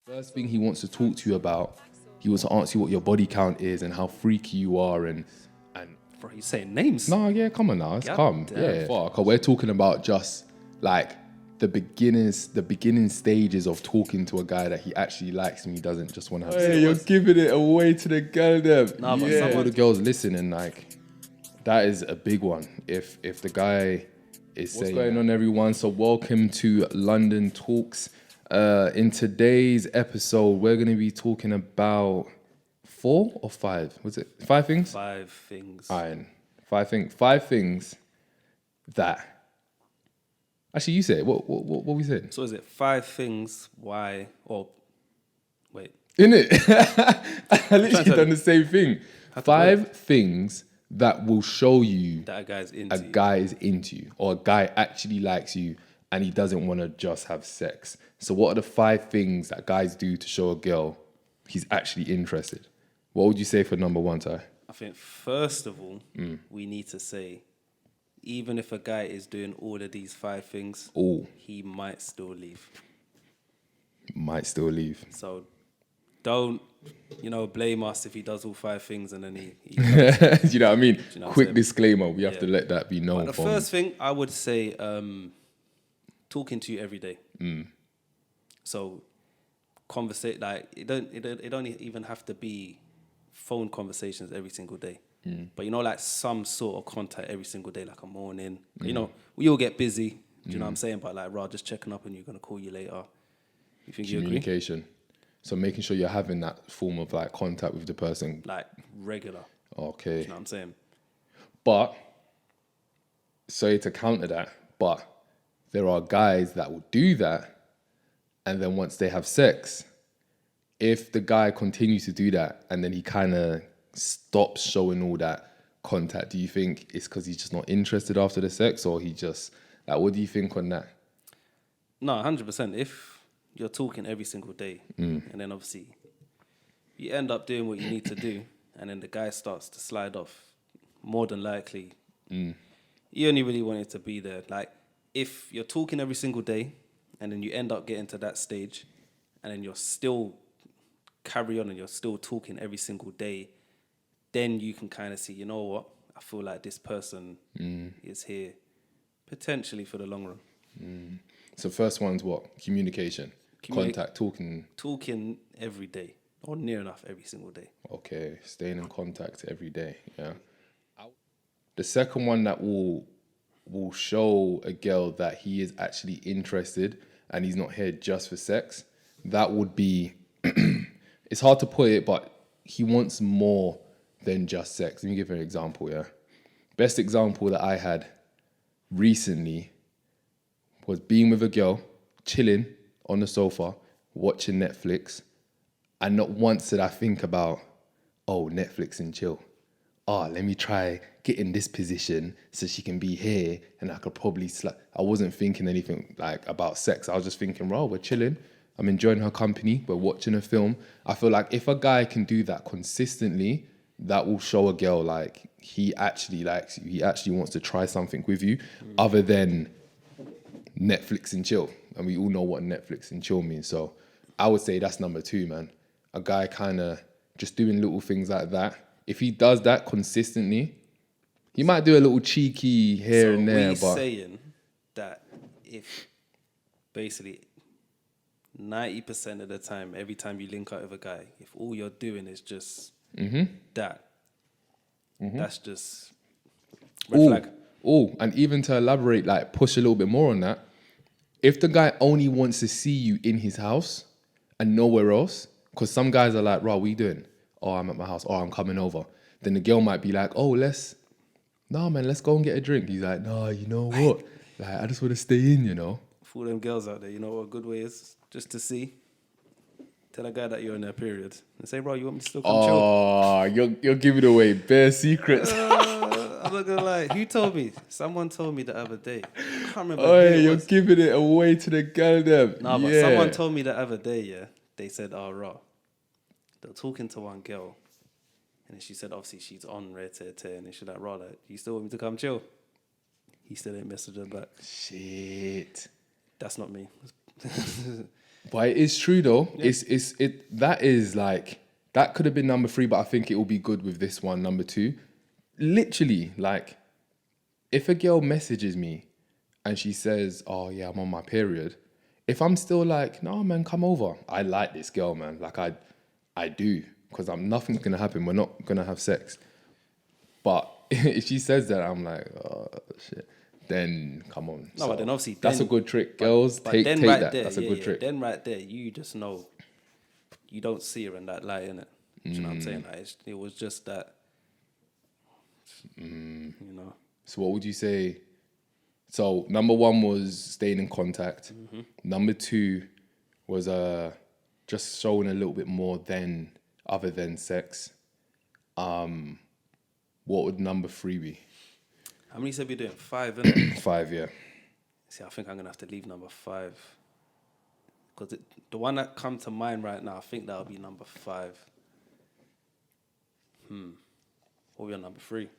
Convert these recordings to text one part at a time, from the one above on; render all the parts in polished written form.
First thing he wants to talk to you about, he wants to ask you what your body count is and how freaky you are and Bro, you saying names? no, yeah, come on now, it's God calm. damn. Yeah, fuck. We're talking about just like the beginning stages of talking to a guy that he actually likes and he doesn't just want to have. Hey, you're giving it away to the girl them. Nah, but Yeah, all the girls listening, like that is a big one. If the guy is saying, what's going on, everyone? So welcome to London Talks. In today's episode, we're gonna be talking about 4 or 5. Was it 5 things? 5 things. Iron. 5 things that. Actually, you say it. What we said? So is it 5 things why? Or wait, In it, I literally done the same thing. 5 things that will show you that a guy's a into you. guy is into you, or a guy actually likes you, and he doesn't want to just have sex. So, what are the 5 things that guys do to show a girl he's actually interested? What would you say for number 1, Ty? I think first of all, we need to say, even if a guy is doing all of these 5 things, he might still leave. Might still leave. So don't, blame us if he does all 5 things and then he Do you know what I mean? you know what Quick I'm saying? disclaimer, we have to let that be known. But the first thing I would say, talking to you every day. So conversate, like it don't even have to be phone conversations every single day. But like some sort of contact every single day, like a morning. We all get busy. Do you know what I'm saying? But like, just checking up and you're gonna call you later. You think you agree? Communication. So making sure you're having that form of like contact with the person. Like regular. Okay. Do you know what I'm saying? But, sorry to counter that, but there are guys that will do that, and then once they have sex, if the guy continues to do that and then he kind of stops showing all that contact, do you think it's because he's just not interested after the sex, or he just, like, what do you think on that? No, 100%. If you're talking every single day, and then obviously you end up doing what you need to do, and then the guy starts to slide off, more than likely, you only really want it to be there. Like, if you're talking every single day, and then you end up getting to that stage, and then you're still carry on and you're still talking every single day, then you can kind of see, you know what, I feel like this person is here potentially for the long run. So first one's what? Communication. Contact, talking. Talking every day, or near enough every single day. Okay, staying in contact every day, yeah. The second one that will show a girl that he is actually interested and he's not here just for sex, that would be, it's hard to put it, but he wants more than just sex. Let me give you an example, yeah. Best example that I had recently was being with a girl, chilling on the sofa, watching Netflix, and not once did I think about, Netflix and chill. Let me try get in this position so she can be here and I could probably I wasn't thinking anything like about sex. I was just thinking, we're chilling. I'm enjoying her company. We're watching a film. I feel like if a guy can do that consistently, that will show a girl like he actually likes you. He actually wants to try something with you other than Netflix and chill. And we all know what Netflix and chill means. So I would say that's number 2, man. A guy kind of just doing little things like that. If he does that consistently, he might do a little cheeky here and there. So we're saying that if basically 90% of the time, every time you link up with a guy, if all you're doing is just that, that's just red flag. And even to elaborate, like push a little bit more on that, if the guy only wants to see you in his house and nowhere else, because some guys are like, what are you doing? I'm at my house. I'm coming over. Then the girl might be like, let's go and get a drink. He's like, no, you know what? Like, I just want to stay in, For them girls out there, you know what a good way is? Just to see. Tell a guy that you're in their period. And say, you want me to still come chill? You're giving away bare secrets. I'm not gonna lie. Who told me? Someone told me the other day. I can't remember who it You're was. giving it away to the girl them. No, but someone told me the other day, yeah. They said, they're talking to one girl. And then she said, obviously, she's on red tear. And then she's like, you still want me to come chill? He still ain't messaged her back. Shit. That's not me. But it is true though. Yeah. That is like, that could have been number 3, but I think it will be good with this one, number 2. Literally, like, if a girl messages me and she says, oh yeah, I'm on my period, if I'm still like, no man, come over. I like this girl, man. Like I do, because nothing's gonna happen. We're not gonna have sex. But if she says that, I'm like, oh shit. Then come on. No, but then obviously that's a good trick, girls. Take right that. There, that's a good trick. Then right there, you just know you don't see her in that light, innit? Do you know what I'm saying? Like, it was just that. You know. So what would you say? So number 1 was staying in contact. Number 2 was just showing a little bit more other than sex. What would number 3 be? How many said we're doing? 5, innit? 5, yeah. See, I think I'm gonna have to leave number 5. Because the one that comes to mind right now, I think that'll be number 5. What are we on number 3?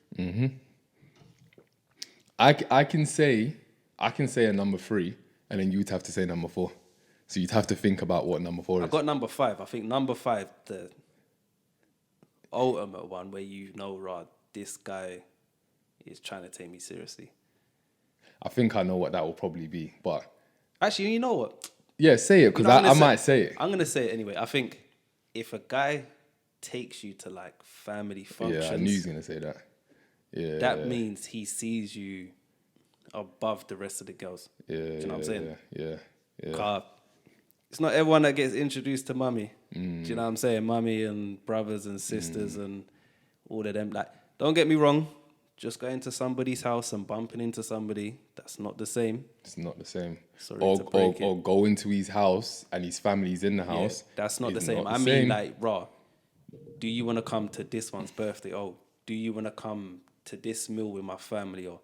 I can say a number 3, and then you'd have to say number 4. So you'd have to think about what number 4 is. I got number 5. I think number 5, the ultimate one where you know, Rod, this guy is trying to take me seriously. I think I know what that will probably be, but actually, you know what? Yeah, say it, because I might say it. I'm gonna say it anyway. I think if a guy takes you to like family functions, yeah, I knew he was gonna say that. Yeah, that means he sees you above the rest of the girls. Yeah, do you know what I'm saying? Yeah. It's not everyone that gets introduced to mummy. Do you know what I'm saying? Mummy and brothers and sisters and all of them. Like, don't get me wrong. Just going to somebody's house and bumping into somebody, that's not the same. It's not the same. Sorry or go into his house and his family's in the house. Yeah, that's not the same. I mean, like, raw. Do you want to come to this one's birthday? Oh, do you want to come to this meal with my family? Or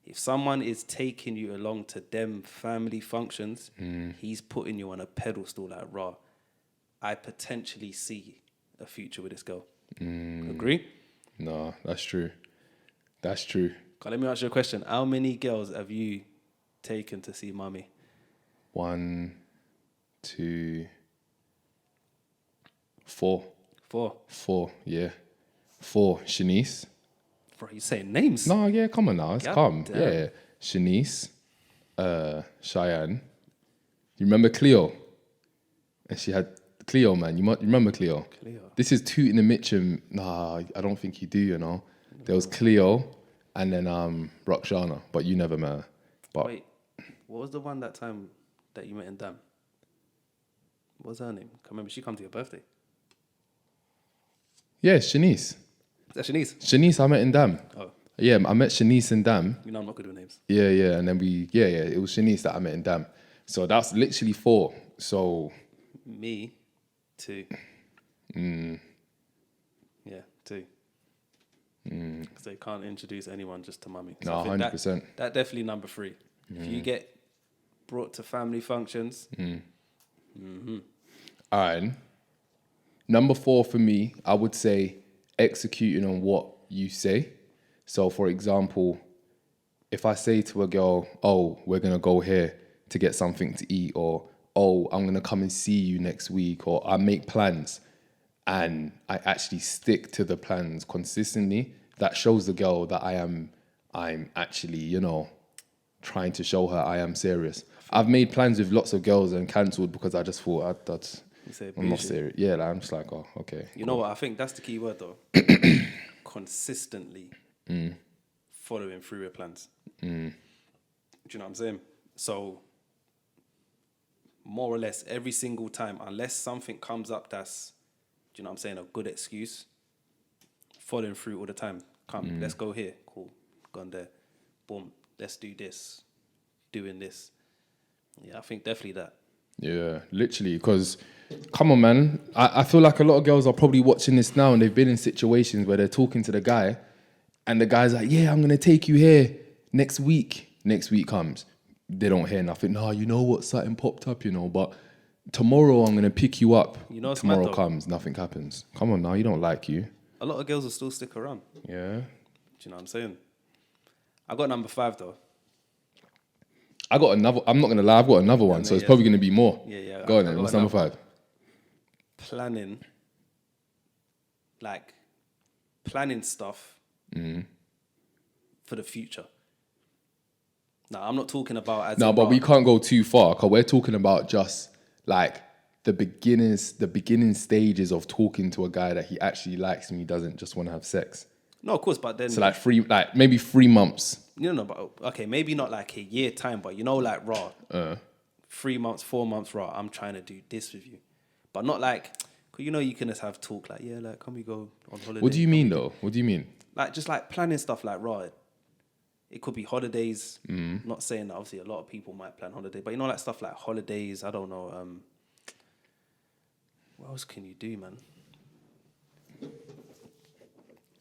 if someone is taking you along to them family functions, he's putting you on a pedestal like, raw. I potentially see a future with this girl. Agree? No, that's true. That's true. Let me ask you a question. How many girls have you taken to see mummy? 1, 2, 4. 4, yeah. 4, Shanice. Bro, you saying names? No, yeah, come on now. It's calm. Damn. Yeah. Shanice, Cheyenne. You remember Cleo? And she had Cleo, man. You remember Cleo? This is Tootin' and Mitchum. Nah, I don't think you do, you know. There was Cleo and then Roxana, but you never met her. But wait, what was the one that time that you met in Dam? What was her name? I remember she come to your birthday. Yeah, Shanice. Is that Shanice? Shanice, I met in Dam. Oh. Yeah, I met Shanice in Dam. You know I'm not good with names. Yeah, and then it was Shanice that I met in Dam. So that's literally 4. So me, 2. Yeah, 2. Because they can't introduce anyone just to mummy. So no, 100%. That definitely number 3. If you get brought to family functions. All right. Number 4 for me, I would say executing on what you say. So, for example, if I say to a girl, oh, we're going to go here to get something to eat, or, oh, I'm going to come and see you next week, or I make plans and I actually stick to the plans consistently, that shows the girl that I'm actually, you know, trying to show her I am serious. I've made plans with lots of girls and cancelled because I just thought I'm not serious. Yeah, like, I'm just like, oh, okay. You know what? I think that's the key word, though. Consistently following through your plans. Do you know what I'm saying? So, more or less, every single time, unless something comes up that's, do you know what I'm saying, a good excuse, following through all the time. Come, let's go here. Cool. Gone there. Boom. Let's do this. Doing this. Yeah, I think definitely that. Yeah, literally, because, come on, man. I feel like a lot of girls are probably watching this now and they've been in situations where they're talking to the guy and the guy's like, yeah, I'm going to take you here next week. Next week comes. They don't hear nothing. No, you know what? Something popped up, you know, but tomorrow I'm going to pick you up. You know, tomorrow comes, nothing happens. Come on now, you don't like you. A lot of girls will still stick around. Yeah. Do you know what I'm saying? I got number 5, though. I got another. I'm not gonna lie. I've got another one, so it's probably gonna be more. Yeah. Go on then. What's number 5? Planning, like planning stuff for the future. Now, I'm not talking about as No, but we can't go too far because we're talking about just like the beginning stages of talking to a guy that he actually likes and he doesn't just want to have sex. No, of course, but then So maybe 3 months. but okay, maybe not like a year time, but like raw, 3 months, 4 months raw. I'm trying to do this with you, but not like, cause you can just have talk like, yeah, like, can we go on holiday? What do you mean though? What do you mean? Like just like planning stuff like raw. It could be holidays. Not saying that obviously a lot of people might plan holiday, but like stuff like holidays. I don't know. What else can you do, man?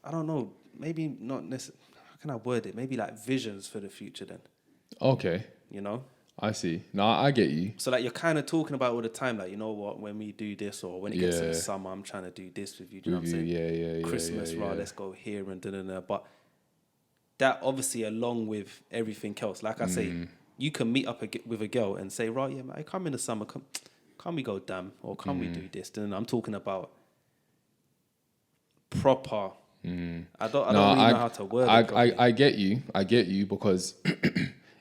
I don't know. Maybe not necessarily. How can I word it? Maybe like visions for the future then. Okay. I see. No, I get you. So like you're kind of talking about all the time, like, you know what, when we do this or when it gets to the summer, I'm trying to do this with you. Do you know what I'm saying? Yeah. Christmas, let's go here and da. But that obviously along with everything else, like I say, you can meet up with a girl and say, right, yeah, man, come in the summer, can we go damn, or can we do this? Then I'm talking about proper. I don't really know how to word it. I get you because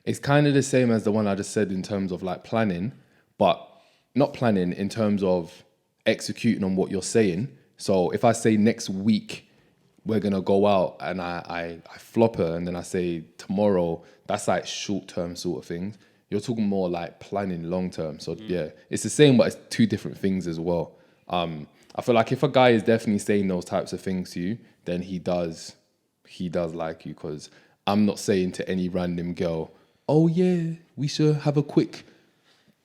it's kind of the same as the one I just said in terms of like planning, but not planning in terms of executing on what you're saying. So if I say next week we're gonna go out and I flop her and then I say tomorrow, that's like short term sort of things. You're talking more like planning long term. So yeah, it's the same, but it's 2 different things as well. I feel like if a guy is definitely saying those types of things to you, then he does like you, because I'm not saying to any random girl, oh yeah, we should have a quick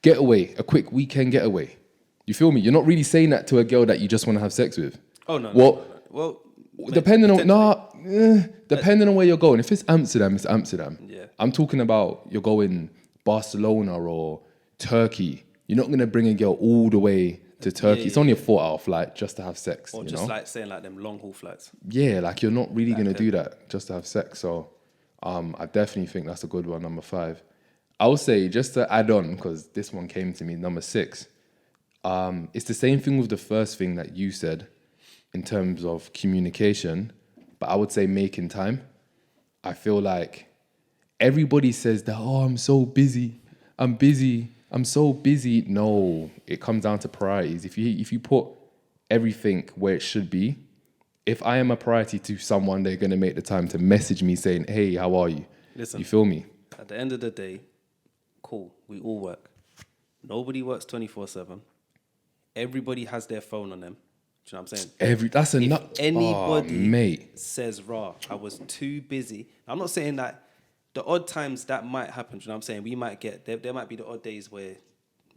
getaway, a quick weekend getaway. You feel me? You're not really saying that to a girl that you just want to have sex with. Oh no. Well, depending on depending on where you're going. If it's Amsterdam, it's Amsterdam. Yeah. I'm talking about you're going Barcelona or Turkey. You're not gonna bring a girl all the way to Turkey. It's only a 4-hour flight just to have sex. Or just like saying like them long haul flights. Yeah, like you're not really gonna do that just to have sex. So I definitely think that's a good one, number 5. I would say, just to add on, because this one came to me, number 6. It's the same thing with the first thing that you said in terms of communication, but I would say making time. I feel like everybody says that, oh, I'm so busy. I'm so busy. No, it comes down to priorities. If you put everything where it should be, if I am a priority to someone, they're going to make the time to message me saying, hey, how are you? Listen, you feel me? At the end of the day, cool, we all work. Nobody works 24/7. Everybody has their phone on them. Do you know what I'm saying? That's a nut. If anybody mate. says, raw, I was too busy. I'm not saying that the odd times that might happen. Do you know what I'm saying? We might get, there might be the odd days where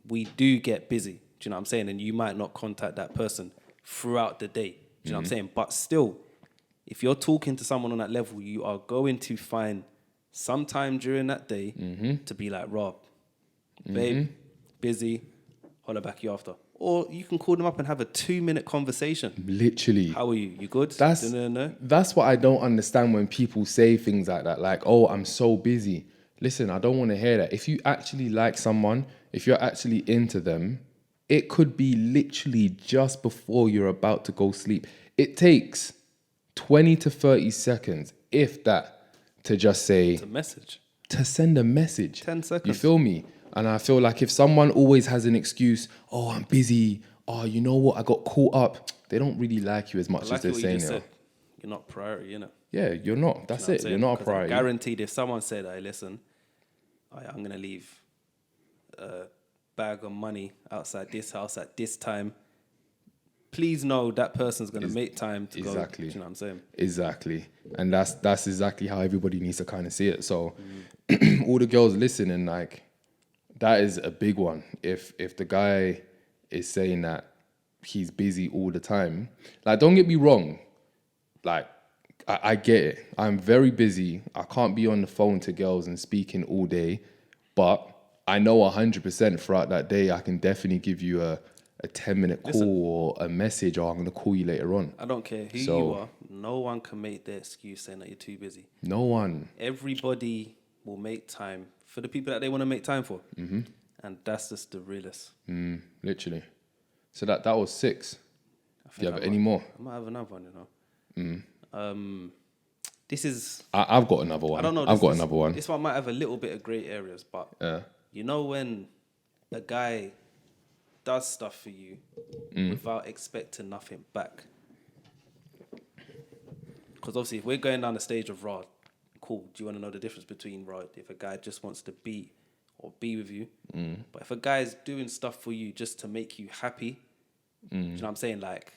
we do get busy. Do you know what I'm saying? And you might not contact that person throughout the day. Do you know what I'm saying? But still, if you're talking to someone on that level, you are going to find some time during that day to be like, Rob, babe, busy, holler back you after. Or you can call them up and have a 2-minute conversation. Literally. How are you? You good? That's what I don't understand when people say things like that. Like, oh, I'm so busy. Listen, I don't want to hear that. If you actually like someone, if you're actually into them, it could be literally just before you're about to go sleep. It takes 20 to 30 seconds, if that, to just say... To send a message. 10 seconds. You feel me? And I feel like if someone always has an excuse, oh, I'm busy, oh, you know what, I got caught up, they don't really like you as much as they're saying. You're not priority, you know? Yeah, you're not. That's it. You're not a priority. Guaranteed, if someone said, hey, listen, I'm going to leave a bag of money outside this house at this time, please know that person's going to make time to go. Exactly. Do you know what I'm saying? Exactly. And that's exactly how everybody needs to kind of see it. So all the girls listening, like, that is a big one. If the guy is saying that he's busy all the time, like, don't get me wrong, like, I get it. I'm very busy. I can't be on the phone to girls and speaking all day, but I know 100% throughout that day I can definitely give you a 10-minute call or a message, or I'm going to call you later on. I don't care who you are. No one can make the excuse saying that you're too busy. No one. Everybody will make time for the people that they want to make time for. Mm-hmm. And that's just the realest. Literally. So that was 6. Do you have any more? I might have another one, you know. This is... I've got another one. I don't know. I've got another one. This one might have a little bit of grey areas, but you know when a guy does stuff for you without expecting nothing back. Because obviously, if we're going down the stage of raw, cool. Do you want to know the difference between raw? If a guy just wants to be with you, but if a guy's doing stuff for you just to make you happy, do you know what I'm saying? Like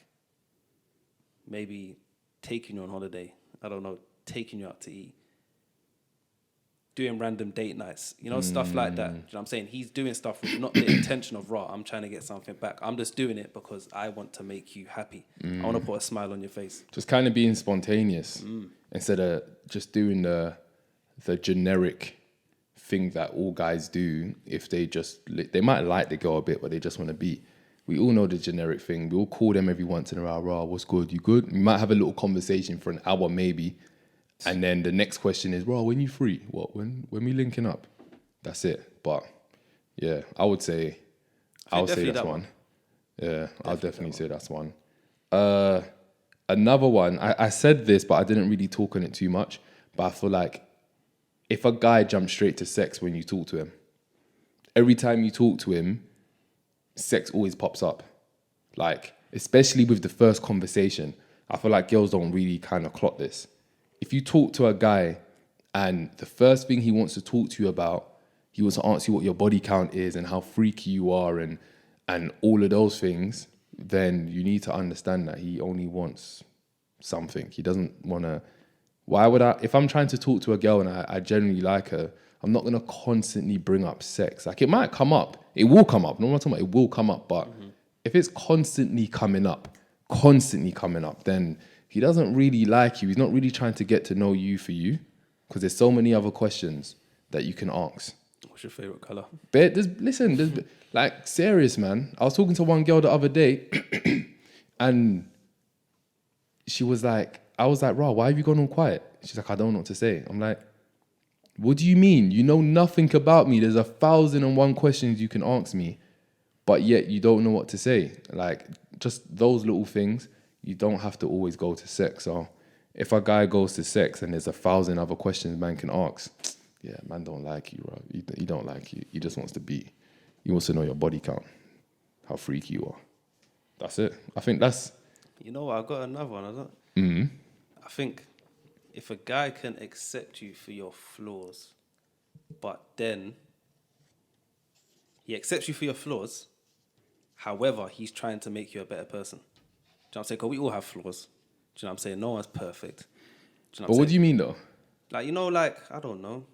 maybe taking you on holiday. I don't know, taking you out to eat, doing random date nights, you know, stuff like that. Do you know what I'm saying? He's doing stuff with not the intention of raw. I'm trying to get something back. I'm just doing it because I want to make you happy. I want to put a smile on your face. Just kind of being spontaneous instead of just doing the generic thing that all guys do. If they might like the girl a bit, but they just want to be. We all know the generic thing. We all call them every once in a while. Raw, what's good? You good? You might have a little conversation for an hour maybe. And then the next question is, raw, when you free? What? When we linking up? That's it. But yeah, I would say that's one. Yeah, I'll definitely say that's one. Another one, I said this, but I didn't really talk on it too much. But I feel like if a guy jumps straight to sex when you talk to him, every time you talk to him, sex always pops up. Like, especially with the first conversation, I feel like girls don't really kind of clock this. If you talk to a guy and the first thing he wants to talk to you about, he wants to ask you what your body count is and how freaky you are and all of those things, then you need to understand that he only wants something. He doesn't want to... if I'm trying to talk to a girl and I genuinely like her, I'm not going to constantly bring up sex. Like, it might come up. It will come up. No, I'm not talking about it will come up. But if it's constantly coming up, then he doesn't really like you. He's not really trying to get to know you for you, because there's so many other questions that you can ask. What's your favorite color? There's like, serious, man. I was talking to one girl the other day and she was like, I was like, "Raw, why have you gone all quiet?" She's like, "I don't know what to say." I'm like, "What do you mean? You know nothing about me. There's 1,001 questions you can ask me, but yet you don't know what to say." Like, just those little things. You don't have to always go to sex. So if a guy goes to sex and there's 1,000 other questions man can ask, yeah, man don't like you, bro. He don't like you. He just wants to be. He wants to know your body count, how freaky you are. That's it. I think that's... You know what? I've got another one. I think if a guy can accept you for your flaws, but then he accepts you for your flaws, however, he's trying to make you a better person. Do you know what I'm saying? Because we all have flaws. Do you know what I'm saying? No one's perfect. Do you know what do you mean, though? Like, you know, like, I don't know.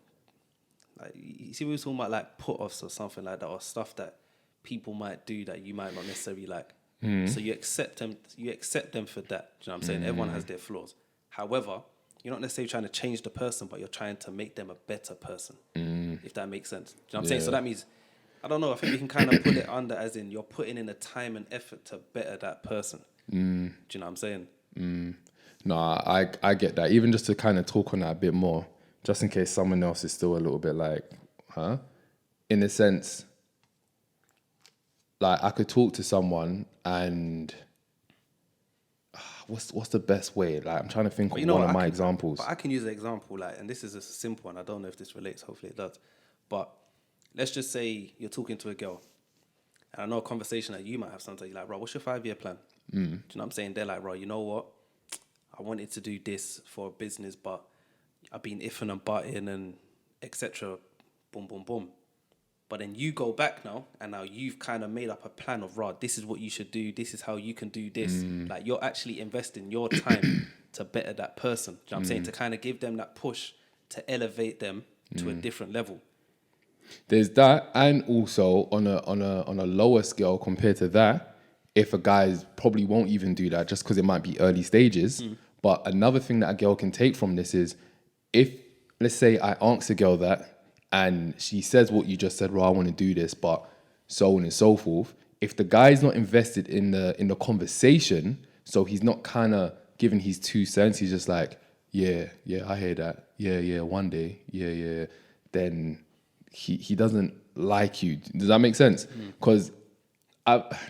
Like, you see, we were talking about, like, put-offs or something like that, or stuff that people might do that you might not necessarily like. So you accept them for that. Do you know what I'm saying? Everyone has their flaws. However, you're not necessarily trying to change the person, but you're trying to make them a better person, if that makes sense. Do you know what I'm saying? So that means, I don't know, I think we can kind of put it under as in you're putting in the time and effort to better that person. Do you know what I'm saying? No, I get that. Even just to kind of talk on that a bit more, just in case someone else is still a little bit like, huh? In a sense, like, I could talk to someone and what's the best way? Like, I'm trying to think of one of my examples. But I can use an example, like, and this is a simple one. I don't know if this relates. Hopefully it does. But let's just say you're talking to a girl, and I know a conversation that you might have sometimes. You're like, "Bro, what's your 5-year plan?" Do you know what I'm saying? They're like, "Bro, you know what? I wanted to do this for a business, but I've been iffing and butting and etc. Boom, boom, boom." But then you go back now, and now you've kind of made up a plan of, "Rod, this is what you should do. This is how you can do this." Like, you're actually investing your time to better that person. Do you know what I'm saying? To kind of give them that push to elevate them to a different level. There's that, and also on a lower scale compared to that, if a guy probably won't even do that just because it might be early stages. But another thing that a girl can take from this is, if, let's say, I ask a girl that, and she says what you just said, "Well, I want to do this," but so on and so forth. If the guy's not invested in the conversation, so he's not kind of giving his 2 cents, he's just like, yeah, I hear that. Yeah, one day. Yeah. Then he doesn't like you. Does that make sense? Because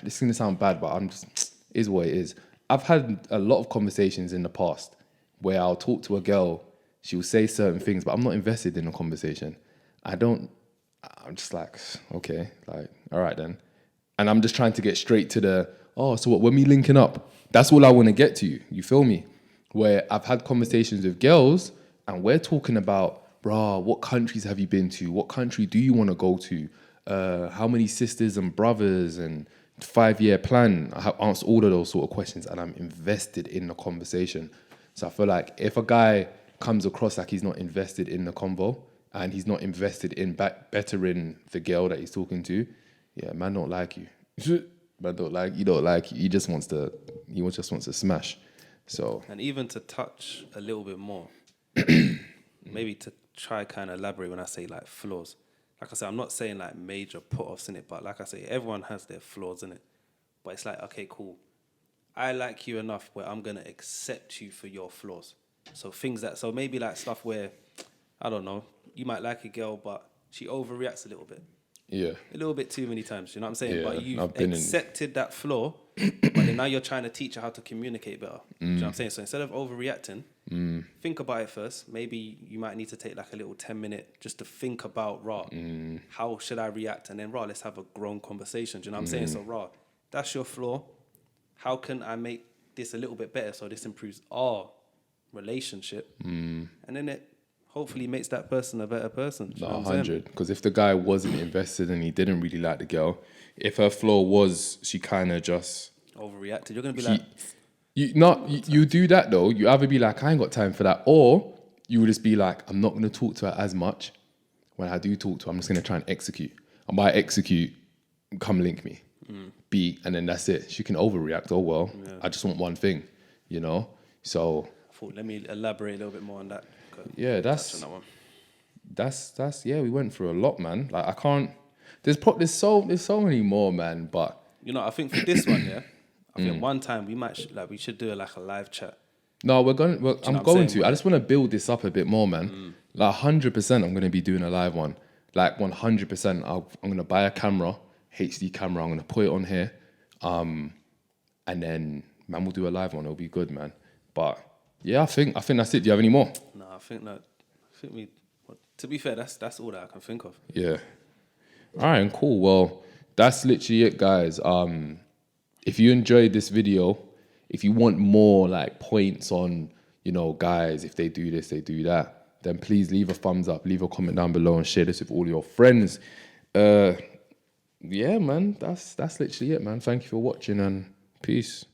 this is gonna sound bad, but I'm just is what it is. I've had a lot of conversations in the past where I'll talk to a girl, she will say certain things, but I'm not invested in the conversation. I'm just like, okay, like, all right then. And I'm just trying to get straight to so what, when we linking up? That's all I want to get to, you feel me? Where I've had conversations with girls and we're talking about, bruh, what countries have you been to? What country do you want to go to? How many sisters and brothers and 5-year plan? I have asked all of those sort of questions and I'm invested in the conversation. So I feel like if a guy comes across like he's not invested in the convo and he's not invested in bettering the girl that he's talking to, yeah, man don't like you. Man don't like you. He just wants to smash. So, and even to touch a little bit more, maybe to try kind of elaborate when I say like flaws. Like I said, I'm not saying like major put-offs in it, but like I say, everyone has their flaws in it. But it's like, okay, cool. I like you enough where I'm going to accept you for your flaws. So maybe like stuff where, I don't know, you might like a girl, but she overreacts a little bit. Yeah. A little bit too many times, you know what I'm saying? Yeah, but you've accepted that flaw, but then now you're trying to teach her how to communicate better. Do you know what I'm saying? So instead of overreacting, think about it first. Maybe you might need to take like a little 10-minute just to think about, how should I react? And then, let's have a grown conversation. Do you know what I'm saying? So, that's your flaw. How can I make this a little bit better so this improves our relationship? And then it hopefully makes that person a better person. Do you know what I'm saying? 100. Because if the guy wasn't invested and he didn't really like the girl, if her flaw was she kind of just overreacted, you're gonna be like, you do that though. You either be like, I ain't got time for that, or you would just be like, I'm not gonna talk to her as much. When I do talk to her, I'm just gonna try and execute. And by execute, come link me. B, and then that's it. She can overreact. Oh well, I just want one thing, you know. So let me elaborate a little bit more on that. Yeah, that's we went through a lot, man. Like I can't. There's so many more, man. But I think for this one, I think one time we should do a live chat. No, I'm going to. I just want to build this up a bit more, man. Like 100%, I'm going to be doing a live one. Like 100%, I'm going to buy a camera, HD camera. I'm going to put it on here, and then man, we'll do a live one. It'll be good, man. But yeah, I think that's it. Do you have any more? No, to be fair, that's all that I can think of. Yeah. All right, cool. Well, that's literally it, guys. If you enjoyed this video, if you want more like points on, guys, if they do this, they do that, then please leave a thumbs up, leave a comment down below and share this with all your friends. Yeah, man, that's literally it, man. Thank you for watching and peace.